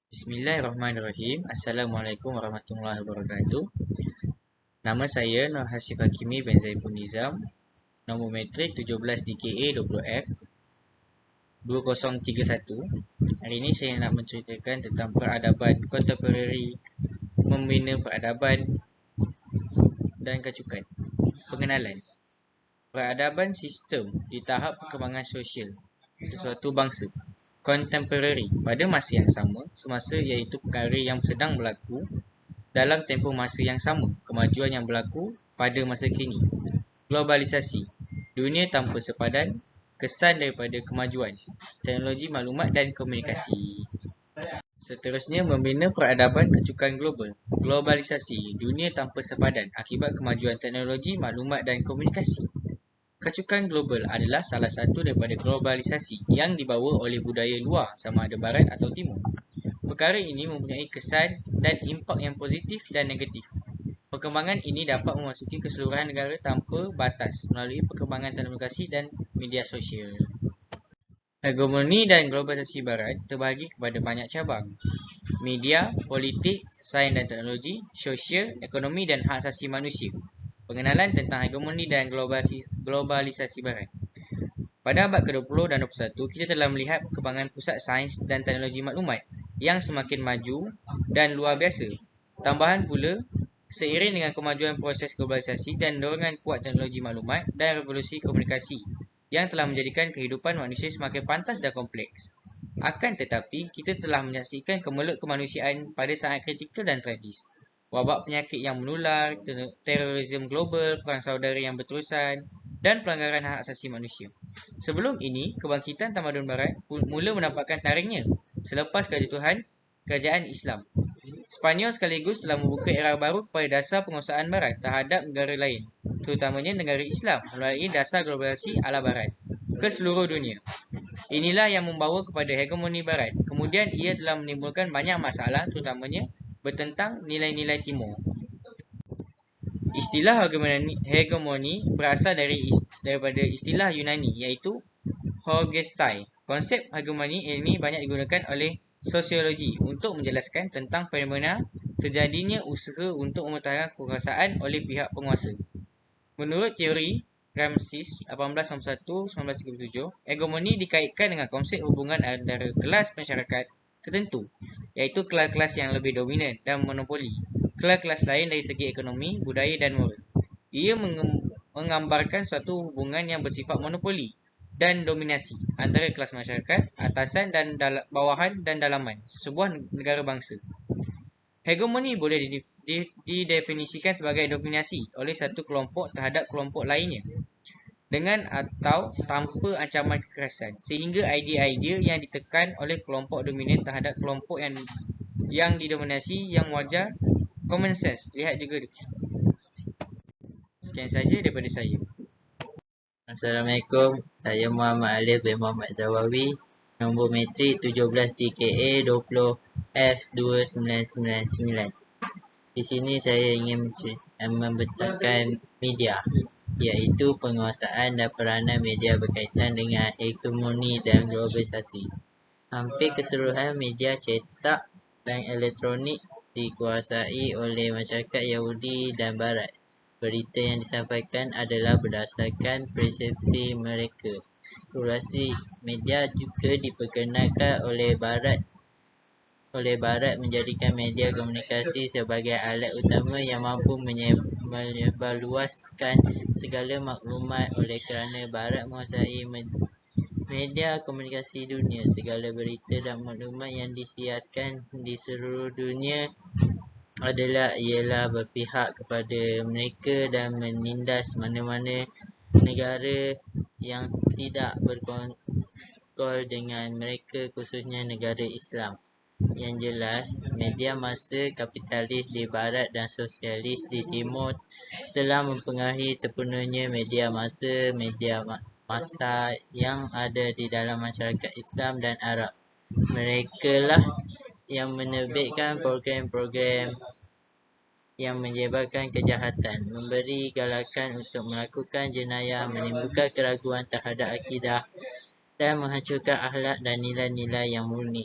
Bismillahirrahmanirrahim. Assalamualaikum warahmatullahi wabarakatuh. Nama saya Nur Hasif Hakimi bin Zaipun Nizam. Nombor metrik 17 DKA 20F 2031. Hari ini saya nak menceritakan tentang peradaban kontemporari, membina peradaban dan kacukan. Pengenalan. Peradaban sistem di tahap perkembangan sosial sesuatu bangsa. Contemporary, pada masa yang sama, semasa iaitu perkara yang sedang berlaku dalam tempoh masa yang sama, kemajuan yang berlaku pada masa kini. Globalisasi, dunia tanpa sepadan, kesan daripada kemajuan teknologi maklumat dan komunikasi. Seterusnya, membina peradaban kecukan global. Globalisasi, dunia tanpa sepadan akibat kemajuan teknologi maklumat dan komunikasi. Kecukan global adalah salah satu daripada globalisasi yang dibawa oleh budaya luar, sama ada barat atau timur. Perkara ini mempunyai kesan dan impak yang positif dan negatif. Perkembangan ini dapat memasuki keseluruhan negara tanpa batas melalui perkembangan teknologi dan media sosial. Hegemoni dan globalisasi barat terbahagi kepada banyak cabang. Media, politik, sains dan teknologi, sosial, ekonomi dan hak asasi manusia. Pengenalan tentang hegemoni dan globalisasi barat. Pada abad ke-20 dan 21, kita telah melihat perkembangan pusat sains dan teknologi maklumat yang semakin maju dan luar biasa. Tambahan pula, seiring dengan kemajuan proses globalisasi dan dorongan kuat teknologi maklumat dan revolusi komunikasi yang telah menjadikan kehidupan manusia semakin pantas dan kompleks. Akan tetapi, kita telah menyaksikan kemelut kemanusiaan pada saat kritikal dan tragis. Wabak penyakit yang menular, terorisme global, perang saudara yang berterusan, dan pelanggaran hak asasi manusia. Sebelum ini, kebangkitan tamadun barat mula menampakkan taringnya selepas kejatuhan kerajaan Islam. Spanyol sekaligus telah membuka era baru kepada dasar penguasaan barat terhadap negara lain, terutamanya negara Islam melalui dasar globalisasi ala barat ke seluruh dunia. Inilah yang membawa kepada hegemoni barat. Kemudian ia telah menimbulkan banyak masalah, terutamanya bertentang nilai-nilai timur. Istilah hegemoni berasal daripada istilah Yunani iaitu Horgestai. Konsep hegemoni ini banyak digunakan oleh sosiologi untuk menjelaskan tentang fenomena terjadinya usaha untuk mempertahankan kekuasaan oleh pihak penguasa. Menurut teori Ramses 1891-1937, hegemoni dikaitkan dengan konsep hubungan antara kelas masyarakat tertentu, iaitu kelas-kelas yang lebih dominan dan monopoli kelas-kelas lain dari segi ekonomi, budaya dan moral. Ia menggambarkan suatu hubungan yang bersifat monopoli dan dominasi antara kelas masyarakat, atasan dan bawahan dan dalaman sebuah negara bangsa. Hegemoni boleh didefinisikan sebagai dominasi oleh satu kelompok terhadap kelompok lainnya dengan atau tanpa ancaman kekerasan, sehingga idea-idea yang ditekan oleh kelompok dominan terhadap kelompok yang didominasi yang wajar, common sense. Lihat juga. Sekian saja daripada saya. Assalamualaikum, saya Muhammad Alif bin Muhammad Zawawi, nombor metrik 17 DKA 20F 2999. Di sini saya ingin membentangkan media, iaitu penguasaan dan peranan media berkaitan dengan hegemoni dan globalisasi. Hampir keseluruhan media cetak dan elektronik dikuasai oleh masyarakat Yahudi dan Barat. Berita yang disampaikan adalah berdasarkan persepsi mereka. Pluralisasi media juga diperkenalkan oleh Barat menjadikan media komunikasi sebagai alat utama yang mampu menyebarluaskan segala maklumat. Oleh kerana Barat menguasai media komunikasi dunia, segala berita dan maklumat yang disiarkan di seluruh dunia ialah berpihak kepada mereka dan menindas mana-mana negara yang tidak berkongkol dengan mereka, khususnya negara Islam. Yang jelas, media massa kapitalis di Barat dan sosialis di Timur telah mempengaruhi sepenuhnya media massa yang ada di dalam masyarakat Islam dan Arab. Mereka lah yang menerbitkan program-program yang menyebabkan kejahatan, memberi galakan untuk melakukan jenayah, menimbulkan keraguan terhadap akidah dan menghancurkan akhlak dan nilai-nilai yang murni.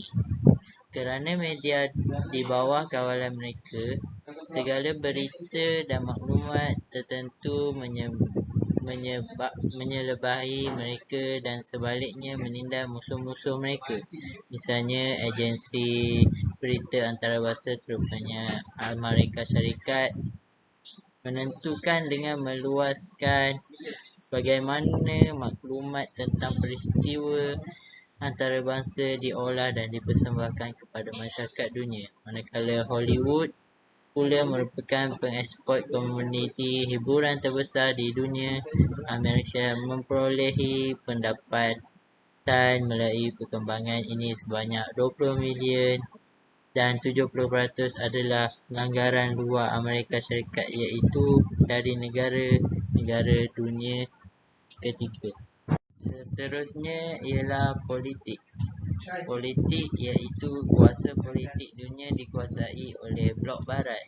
Kerana media di bawah kawalan mereka, segala berita dan maklumat tertentu menyelebahi mereka dan sebaliknya menindas musuh-musuh mereka. Misalnya agensi berita antarabangsa terutamanya Amerika Syarikat menentukan dengan meluaskan bagaimana maklumat tentang peristiwa antarabangsa diolah dan dipersembahkan kepada masyarakat dunia. Manakala Hollywood pula merupakan pengeksport komoditi hiburan terbesar di dunia, Amerika memperolehi pendapatan melalui perkembangan ini sebanyak 20 bilion dan 70% adalah anggaran luar Amerika Syarikat iaitu dari negara-negara dunia ketiga. Seterusnya ialah politik. Politik iaitu kuasa politik dunia dikuasai oleh blok barat,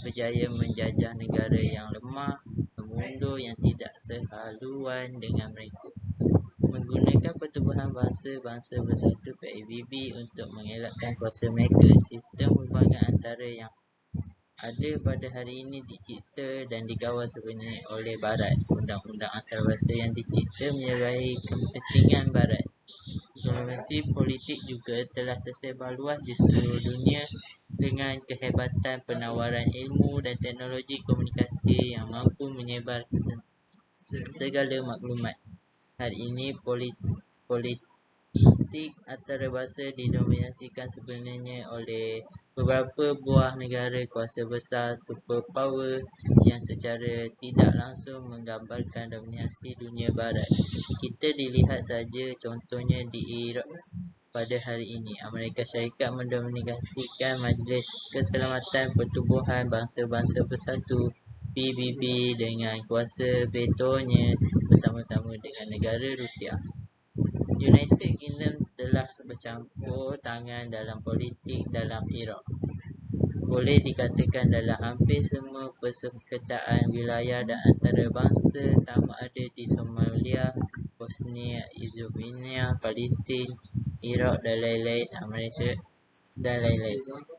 berjaya menjajah negara yang lemah, mengundur yang tidak sehaluan dengan mereka. Menggunakan Pertubuhan Bangsa-Bangsa Bersatu PABB untuk mengelakkan kuasa mereka, sistem hubungan antara yang ada pada hari ini dicipta dan dikawal sebenarnya oleh Barat. Undang-undang antarabangsa yang dicipta menyalahi kepentingan Barat. Diplomasi politik juga telah tersebar luas di seluruh dunia dengan kehebatan penawaran ilmu dan teknologi komunikasi yang mampu menyebarkan segala maklumat. Hari ini politik antarabangsa didominasikan sebenarnya oleh beberapa buah negara kuasa besar superpower yang secara tidak langsung menggambarkan dominasi dunia barat. Kita dilihat saja contohnya di Iraq pada hari ini. Amerika Syarikat mendominasikan Majlis Keselamatan Pertubuhan Bangsa-Bangsa Bersatu PBB dengan kuasa vetonya bersama-sama dengan negara Rusia. United Kingdom telah bercampur tangan dalam politik dalam Iraq. Boleh dikatakan dalam hampir semua persengketaan wilayah dan antarabangsa, sama ada di Somalia, Bosnia, Herzegovina, Palestin, Iraq dan lain-lain.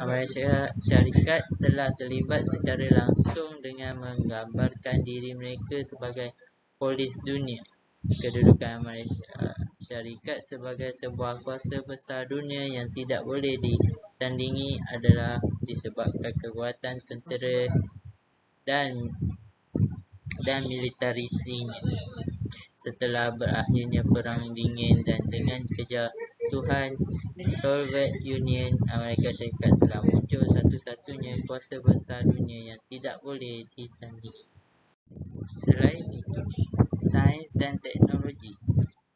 Amerika Syarikat telah terlibat secara langsung dengan menggambarkan diri mereka sebagai polis dunia. Kedudukan Amerika Syarikat sebagai sebuah kuasa besar dunia yang tidak boleh ditandingi adalah disebabkan kekuatan tentera dan militarisinya. Setelah berakhirnya Perang Dingin dan dengan kejatuhan Soviet Union, Amerika Syarikat telah muncul satu-satunya kuasa besar dunia yang tidak boleh ditandingi. Selain itu, sains dan teknologi.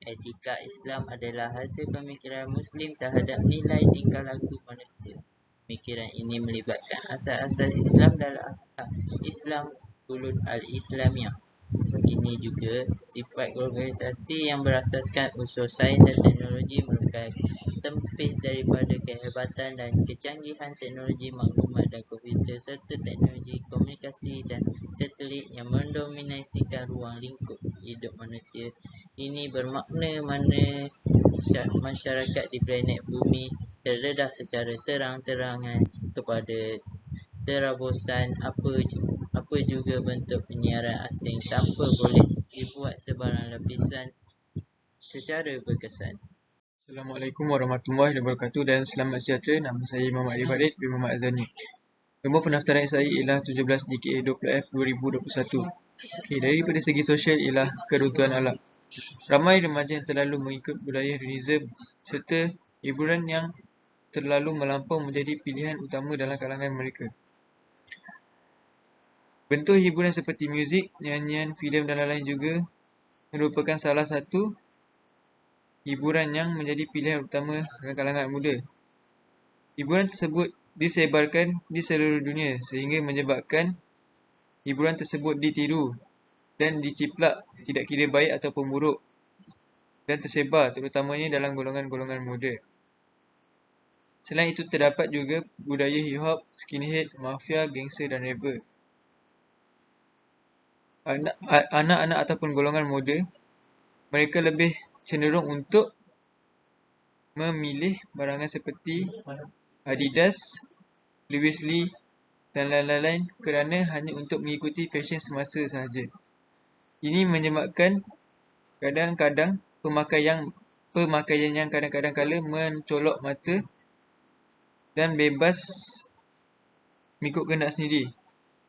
Etika Islam adalah hasil pemikiran Muslim terhadap nilai tingkah laku manusia. Pemikiran ini melibatkan asas-asas Islam dalam Islam Ulul al-Islamiyah. Ini juga sifat globalisasi yang berasaskan unsur sains dan teknologi merupakan tempis daripada kehebatan dan kecanggihan teknologi maklumat dan komputer serta teknologi komunikasi dan satelit yang mendominasikan ruang lingkup hidup manusia. Ini bermakna mana masyarakat di planet bumi terdedah secara terang-terangan kepada terabusan apa juga bentuk penyiaran asing tanpa boleh dibuat sebarang lapisan secara berkesan. Assalamualaikum warahmatullahi wabarakatuh dan selamat sejahtera. Nama saya Muhammad Ali Farid bin Muhammad Azani. Nombor pendaftaran saya ialah 17 DKA 20F 2021. Daripada segi sosial ialah keruntuhan alam. Ramai remaja yang terlalu mengikut budaya hedonisme serta hiburan yang terlalu melampau menjadi pilihan utama dalam kalangan mereka. Bentuk hiburan seperti muzik, nyanyian, filem dan lain-lain juga merupakan salah satu hiburan yang menjadi pilihan utama dalam kalangan muda. Hiburan tersebut disebarkan di seluruh dunia sehingga menyebabkan hiburan tersebut ditiru dan diciplak tidak kira baik ataupun buruk dan tersebar terutamanya dalam golongan-golongan muda. Selain itu terdapat juga budaya hip-hop, skinhead, mafia, gangster dan rapper. Anak-anak ataupun golongan muda, mereka lebih cenderung untuk memilih barangan seperti Adidas, Louis Lee dan lain-lain kerana hanya untuk mengikuti fashion semasa sahaja. Ini menyebabkan kadang-kadang pemakaian yang kadang-kadang kala mencolok mata dan bebas mengikut kehendak sendiri.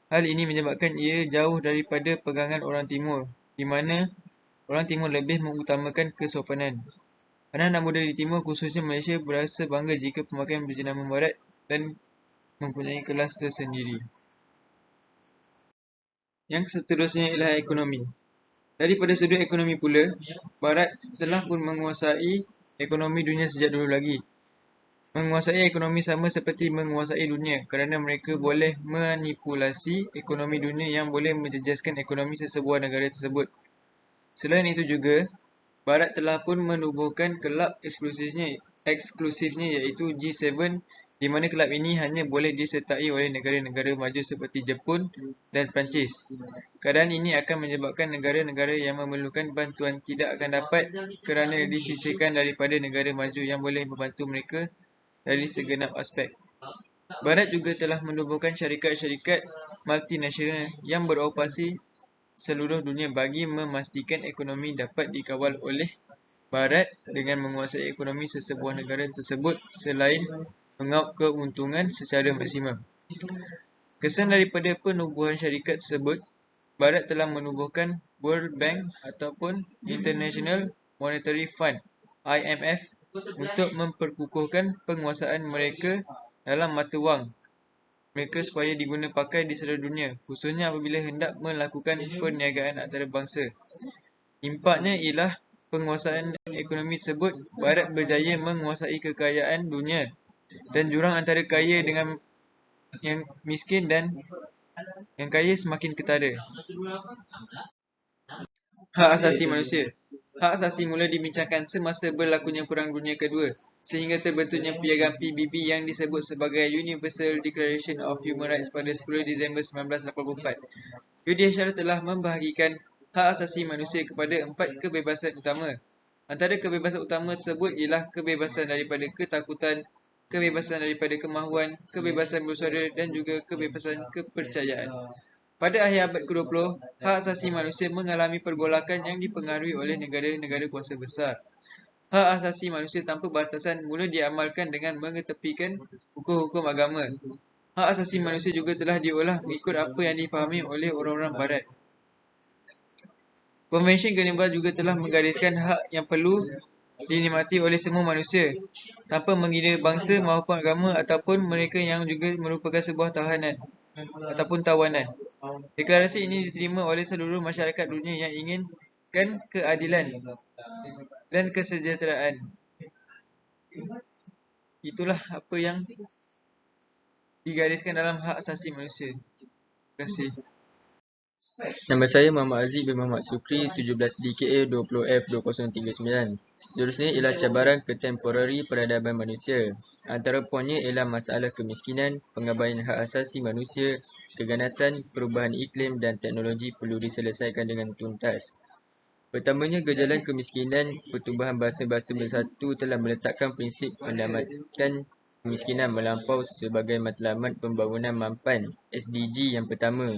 Hal ini menyebabkan ia jauh daripada pegangan orang Timur, di mana orang Timur lebih mengutamakan kesopanan. Anak-anak muda di Timur, khususnya Malaysia, berasa bangga jika pemakaian berjenama Barat dan mempunyai kelas tersendiri. Yang seterusnya ialah ekonomi. Daripada sudut ekonomi pula, Barat telah pun menguasai ekonomi dunia sejak dulu lagi. Menguasai ekonomi sama seperti menguasai dunia kerana mereka boleh manipulasi ekonomi dunia yang boleh menjejaskan ekonomi sesebuah negara tersebut. Selain itu juga, Barat telah pun menubuhkan kelab eksklusifnya iaitu G7, di mana kelab ini hanya boleh disertai oleh negara-negara maju seperti Jepun dan Perancis. Keadaan ini akan menyebabkan negara-negara yang memerlukan bantuan tidak akan dapat kerana disisihkan daripada negara maju yang boleh membantu mereka dari segenap aspek. Barat juga telah menubuhkan syarikat-syarikat multinasional yang beroperasi seluruh dunia bagi memastikan ekonomi dapat dikawal oleh Barat dengan menguasai ekonomi sesebuah negara tersebut selain mengaup keuntungan secara maksimum. Kesan daripada penubuhan syarikat tersebut, Barat telah menubuhkan World Bank ataupun International Monetary Fund (IMF) untuk memperkukuhkan penguasaan mereka dalam mata wang mereka supaya diguna pakai di seluruh dunia, khususnya apabila hendak melakukan perniagaan antarabangsa. Impaknya ialah penguasaan ekonomi tersebut, Barat berjaya menguasai kekayaan dunia dan jurang antara kaya dengan yang miskin dan yang kaya semakin ketara. Hak asasi manusia. Hak asasi mula dibincangkan semasa berlakunya Perang Dunia Kedua, sehingga terbentuknya piagam PBB yang disebut sebagai Universal Declaration of Human Rights pada 10 Disember 1984. UDHR telah membahagikan hak asasi manusia kepada 4 kebebasan utama. Antara kebebasan utama tersebut ialah kebebasan daripada ketakutan, kebebasan daripada kemahuan, kebebasan bersuara dan juga kebebasan kepercayaan. Pada akhir abad ke-20, hak asasi manusia mengalami pergolakan yang dipengaruhi oleh negara-negara kuasa besar. Hak asasi manusia tanpa batasan mula diamalkan dengan mengetepikan hukum-hukum agama. Hak asasi manusia juga telah diolah mengikut apa yang difahami oleh orang-orang Barat. Konvensyen Geneva juga telah menggariskan hak yang perlu dinikmati oleh semua manusia, tanpa mengira bangsa maupun agama ataupun mereka yang juga merupakan sebuah tahanan ataupun tawanan. Deklarasi ini diterima oleh seluruh masyarakat dunia yang inginkan keadilan dan kesejahteraan. Itulah apa yang digariskan dalam hak asasi manusia. Terima kasih. Nama saya Muhammad Aziz bin Muhammad Sukri, 17 DKA 20F2039. Seterusnya ialah cabaran kontemporari peradaban manusia. Antara poinnya ialah masalah kemiskinan, pengabaian hak asasi manusia, keganasan, perubahan iklim dan teknologi perlu diselesaikan dengan tuntas. Pertamanya, gejalan kemiskinan. Pertubuhan Bangsa-Bangsa Bersatu telah meletakkan prinsip pendamatkan kemiskinan melampau sebagai matlamat pembangunan mampan SDG yang pertama.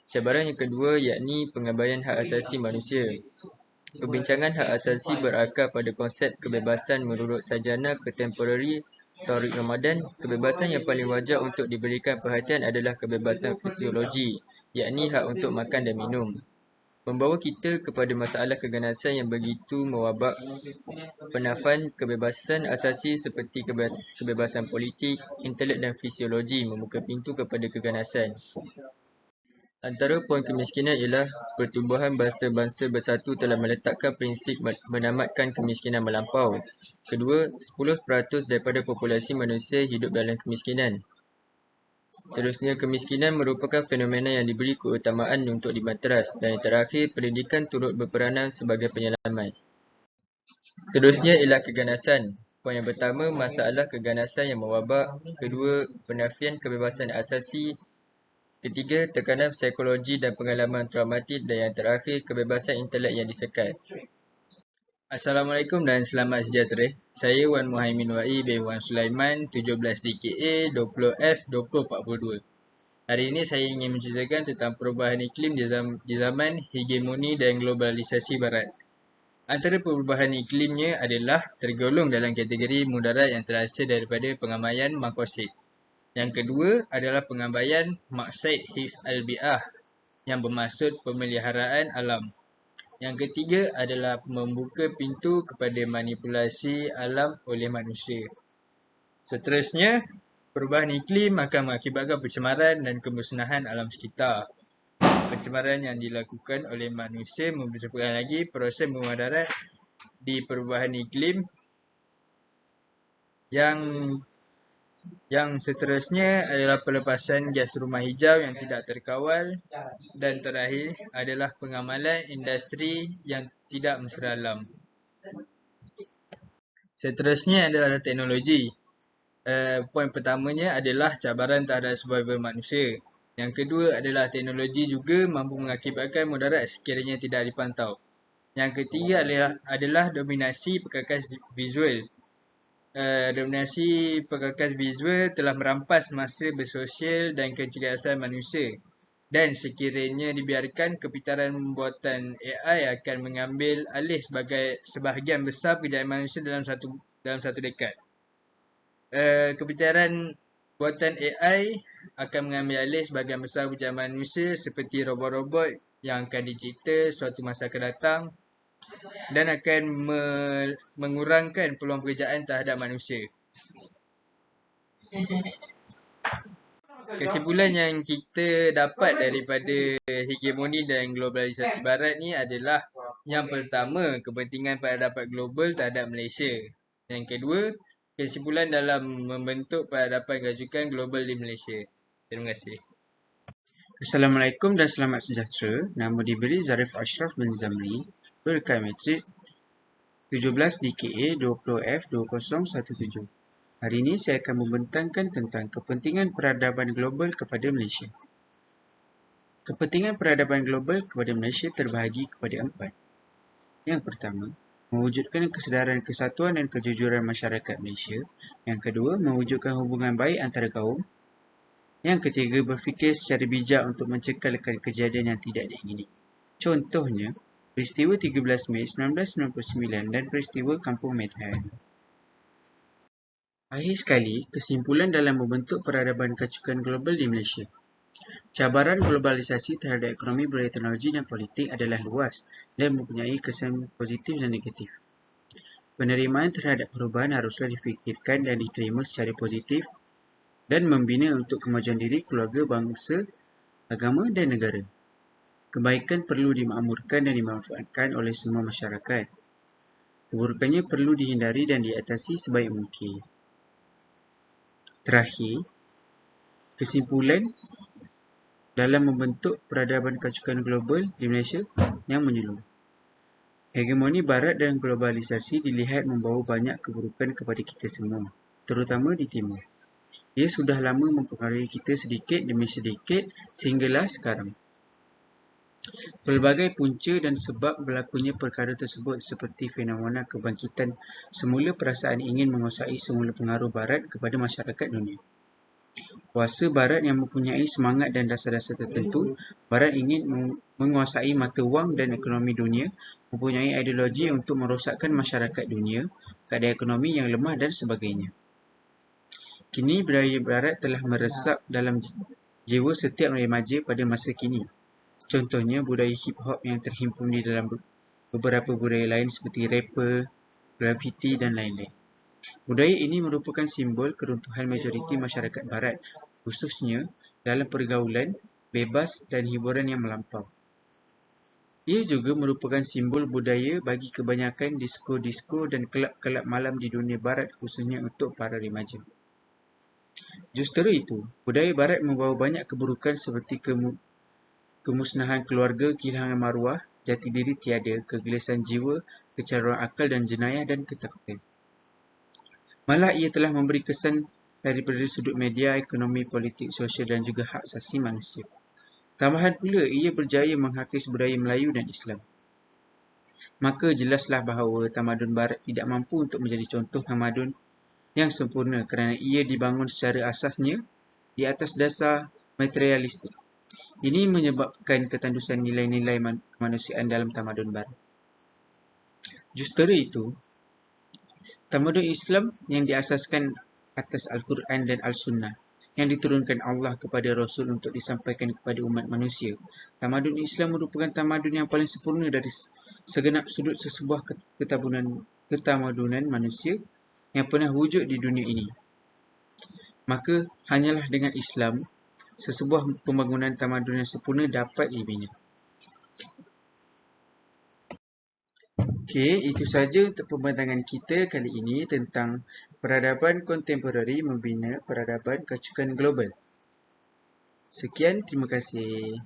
Cabaran yang kedua yakni pengabaian hak asasi manusia. Perbincangan hak asasi berakar pada konsep kebebasan menurut sarjana kontemporari Taufiq Ramadan. Kebebasan yang paling wajar untuk diberikan perhatian adalah kebebasan fisiologi, yakni hak untuk makan dan minum. Membawa kita kepada masalah keganasan yang begitu mewabak. Penafan kebebasan asasi seperti kebebasan politik, intelek dan fisiologi membuka pintu kepada keganasan. Antara poin kemiskinan ialah Pertubuhan Bangsa-Bangsa Bersatu telah meletakkan prinsip menamatkan kemiskinan melampau. Kedua, 10% daripada populasi manusia hidup dalam kemiskinan. Seterusnya, kemiskinan merupakan fenomena yang diberi keutamaan untuk dibanteras. Dan yang terakhir, pendidikan turut berperanan sebagai penyelamat. Seterusnya ialah keganasan. Poin yang pertama, masalah keganasan yang mewabak. Kedua, penafian kebebasan asasi. Ketiga, tekanan psikologi dan pengalaman traumatik. Dan yang terakhir, kebebasan intelek yang disekat. Assalamualaikum dan selamat sejahtera. Saya Wan Muhaimin Wai bin Wan Sulaiman, 17 DKA, 20F, 2042. Hari ini saya ingin menceritakan tentang perubahan iklim di zaman hegemoni dan globalisasi barat. Antara perubahan iklimnya adalah tergolong dalam kategori mudarat yang terasa daripada pengabaian makosid. Yang kedua adalah pengabaian maksud hifz al-bi'ah yang bermaksud pemeliharaan alam. Yang ketiga adalah membuka pintu kepada manipulasi alam oleh manusia. Seterusnya, perubahan iklim akan mengakibatkan pencemaran dan kemusnahan alam sekitar. Pencemaran yang dilakukan oleh manusia menyebabkan lagi proses memudarat di perubahan iklim yang seterusnya adalah pelepasan gas rumah hijau yang tidak terkawal, dan terakhir adalah pengamalan industri yang tidak mesra alam. Seterusnya adalah teknologi. Poin pertamanya adalah cabaran terhadap survival manusia. Yang kedua adalah teknologi juga mampu mengakibatkan mudarat sekiranya tidak dipantau. Yang ketiga adalah dominasi perkakas visual. Dominasi perkakas visual telah merampas masa bersosial dan kecerdasan manusia. Dan sekiranya dibiarkan, kepintaran buatan AI akan mengambil alih sebahagian besar pekerjaan manusia dalam satu dekad. Kepintaran buatan AI akan mengambil alih sebahagian besar pekerjaan manusia seperti robot-robot yang akan dicipta suatu masa akan datang dan akan mengurangkan peluang pekerjaan terhadap manusia. Kesimpulan yang kita dapat daripada hegemoni dan globalisasi barat ni adalah yang pertama, kepentingan peradaban global terhadap Malaysia. Yang kedua, kesimpulan dalam membentuk peradaban kebajikan global di Malaysia. Terima kasih. Assalamualaikum dan selamat sejahtera. Nama diberi Zarif Ashraf bin Zamri, berkat matrik 17 DKA 20F 2017. Hari ini saya akan membentangkan tentang kepentingan peradaban global kepada Malaysia. Kepentingan peradaban global kepada Malaysia terbahagi kepada 4. Yang pertama, mewujudkan kesedaran kesatuan dan kejujuran masyarakat Malaysia. Yang kedua, mewujudkan hubungan baik antara kaum. Yang ketiga, berfikir secara bijak untuk mencekalkan kejadian yang tidak diingini. Contohnya, peristiwa 13 Mei 1999 dan peristiwa Kampung Medan. Akhir sekali, kesimpulan dalam membentuk peradaban kacukan global di Malaysia. Cabaran globalisasi terhadap ekonomi, budaya, teknologi dan politik adalah luas dan mempunyai kesan positif dan negatif. Penerimaan terhadap perubahan haruslah difikirkan dan diterima secara positif dan membina untuk kemajuan diri, keluarga, bangsa, agama dan negara. Kebaikan perlu dimakmurkan dan dimanfaatkan oleh semua masyarakat. Keburukannya perlu dihindari dan diatasi sebaik mungkin. Terakhir, kesimpulan dalam membentuk peradaban kacukan global di Malaysia yang menyeluruh. Hegemoni barat dan globalisasi dilihat membawa banyak keburukan kepada kita semua, terutama di timur. Ia sudah lama mempengaruhi kita sedikit demi sedikit sehinggalah sekarang. Pelbagai punca dan sebab berlakunya perkara tersebut seperti fenomena kebangkitan semula perasaan ingin menguasai semula pengaruh barat kepada masyarakat dunia. Kuasa barat yang mempunyai semangat dan dasar-dasar tertentu, barat ingin menguasai mata wang dan ekonomi dunia, mempunyai ideologi untuk merosakkan masyarakat dunia, keadaan ekonomi yang lemah dan sebagainya. Kini budaya barat telah meresap dalam jiwa setiap remaja pada masa kini. Contohnya budaya hip-hop yang terhimpun di dalam beberapa budaya lain seperti rapper, graffiti dan lain-lain. Budaya ini merupakan simbol keruntuhan majoriti masyarakat barat, khususnya dalam pergaulan, bebas dan hiburan yang melampau. Ia juga merupakan simbol budaya bagi kebanyakan disko-disko dan kelab-kelab malam di dunia barat, khususnya untuk para remaja. Justru itu, budaya barat membawa banyak keburukan seperti kemusnahan keluarga, kehilangan maruah, jati diri tiada, kegelisahan jiwa, kecaruan akal dan jenayah dan ketakutan. Malah ia telah memberi kesan daripada sudut media, ekonomi, politik, sosial dan juga hak asasi manusia. Tambahan pula, ia berjaya menghakis budaya Melayu dan Islam. maka jelaslah bahawa tamadun barat tidak mampu untuk menjadi contoh tamadun yang sempurna kerana ia dibangun secara asasnya di atas dasar materialistik. Ini menyebabkan ketandusan nilai-nilai kemanusiaan dalam tamadun barat. Justru itu, tamadun Islam yang diasaskan atas Al-Quran dan Al-Sunnah yang diturunkan Allah kepada Rasul untuk disampaikan kepada umat manusia. Tamadun Islam merupakan tamadun yang paling sempurna dari segenap sudut sesebuah ketamadunan manusia yang pernah wujud di dunia ini. Maka hanyalah dengan Islam, sesebuah pembangunan tamadun yang sempurna dapat dibina. Okey, itu saja untuk pembentangan kita kali ini tentang peradaban kontemporari membina peradaban kecukupan global. Sekian, terima kasih.